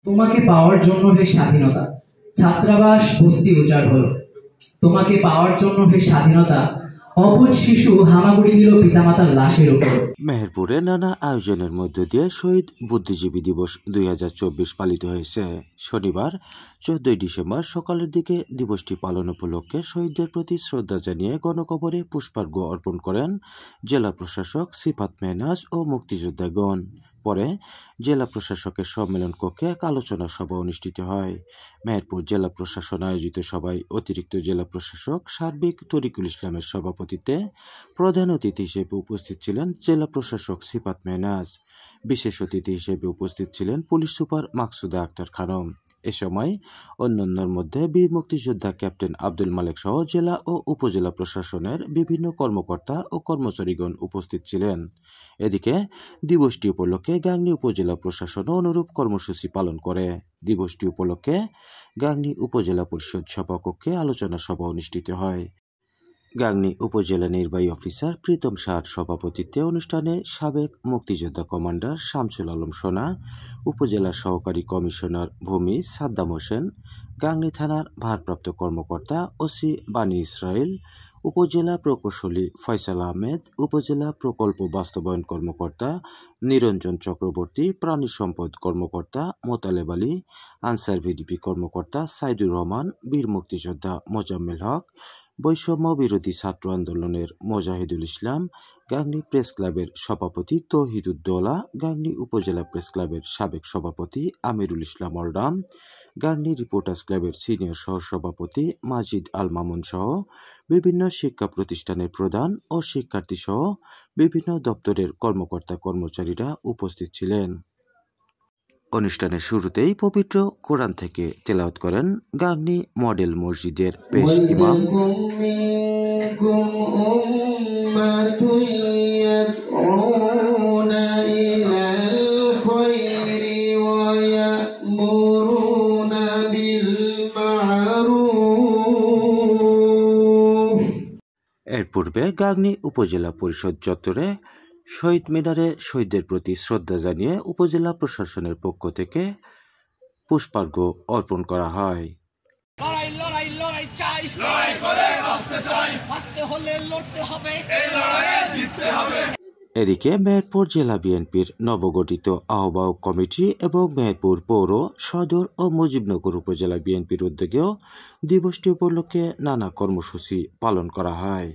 তোমাকে পাওয়ার জন্য হে স্বাধীনতা, ছাত্রাবাস বস্তি উজাড় হলো। তোমাকে পাওয়ার জন্য হে স্বাধীনতা, অবুঝ শিশু হামাগুড়ি দিল পিতামাতার লাশের উপর। মেহেরপুরে নানা আয়োজনের মধ্য দিয়ে শহীদ বুদ্ধিজীবী দিবস 2024 পালিত হয়েছে। শনিবার 14 ডিসেম্বর সকালের দিকে দিবসটি পালন উপলক্ষে শহীদদের প্রতি শ্রদ্ধা জানিয়ে গণকবরে পুষ্পার্ঘ্য অর্পণ করেন জেলা প্রশাসক সিফাত মেহনাজ ও মুক্তিযোদ্ধাগণ। পরে জেলা প্রশাসকের সম্মেলন কক্ষে এক আলোচনা সভা অনুষ্ঠিত হয়। মেহেরপুর জেলা প্রশাসন আয়োজিত সভায় অতিরিক্ত জেলা প্রশাসক সার্বিক তরিকুল ইসলামের সভাপতিত্বে প্রধান অতিথি হিসেবে উপস্থিত ছিলেন জেলা প্রশাসক সিফাত মেহনাজ। বিশেষ অতিথি হিসেবে উপস্থিত ছিলেন পুলিশ সুপার মাকসুদা আক্তার খানম। এ সময় অন্যান্যর মধ্যে বীর মুক্তিযোদ্ধা ক্যাপ্টেন আব্দুল মালেক সহ জেলা ও উপজেলা প্রশাসনের বিভিন্ন কর্মকর্তা ও কর্মচারীগণ উপস্থিত ছিলেন। এদিকে দিবসটি উপলক্ষে গাংনী উপজেলা প্রশাসনও অনুরূপ কর্মসূচি পালন করে। দিবসটি উপলক্ষে গাংনী উপজেলা পরিষদ সভাকক্ষে আলোচনা সভা অনুষ্ঠিত হয়। গাংনী উপজেলা নির্বাহী অফিসার প্রীতম শাহর সভাপতিত্বে অনুষ্ঠানে সাবেক মুক্তিযোদ্ধা কমান্ডার শামসুল আলম সোনা, উপজেলা সহকারী কমিশনার ভূমি সাদ্দাম হোসেন, গাংনী থানার ভারপ্রাপ্ত কর্মকর্তা ওসি বানী ইসরাইল, উপজেলা প্রকৌশলী ফয়সাল আহমেদ, উপজেলা প্রকল্প বাস্তবায়ন কর্মকর্তা নিরঞ্জন চক্রবর্তী, প্রাণী সম্পদ কর্মকর্তা মোতালেব আলী, আনসার ভিডিপি কর্মকর্তা সাইদুর রহমান, বীর মুক্তিযোদ্ধা মোজাম্মেল হক, বৈষম্য বিরোধী ছাত্র আন্দোলনের মোজাহিদুল ইসলাম, গাংনী প্রেস ক্লাবের সভাপতি তৌহিদুদ্দৌলা, গাংনী উপজেলা প্রেস ক্লাবের সাবেক সভাপতি আমিরুল ইসলাম অলরাম, গাংনী রিপোর্টার্স ক্লাবের সিনিয়র সহসভাপতি মাজিদ আল মামুন সহ বিভিন্ন শিক্ষা প্রতিষ্ঠানের প্রধান ও শিক্ষার্থী সহ বিভিন্ন দপ্তরের কর্মকর্তা কর্মচারীরা উপস্থিত ছিলেন। অনুষ্ঠানের শুরুতেই পবিত্র কোরআন থেকে তেলাওয়াত করেন গাংনী মডেল মসজিদের পেশ ইমাম। এর পূর্বে গাংনী উপজেলা পরিষদ চত্বরে শহীদ মিনারে শহীদদের প্রতি শ্রদ্ধা জানিয়ে উপজেলা প্রশাসনের পক্ষ থেকে পুষ্পার্ঘ্য অর্পণ করা হয়। এদিকে মেহেরপুর জেলা বিএনপির নবগঠিত আহ্বায়ক কমিটি এবং মেহেরপুর পৌর, সদর ও মুজিবনগর উপজেলা বিএনপির উদ্যোগেও দিবসটি উপলক্ষে নানা কর্মসূচি পালন করা হয়।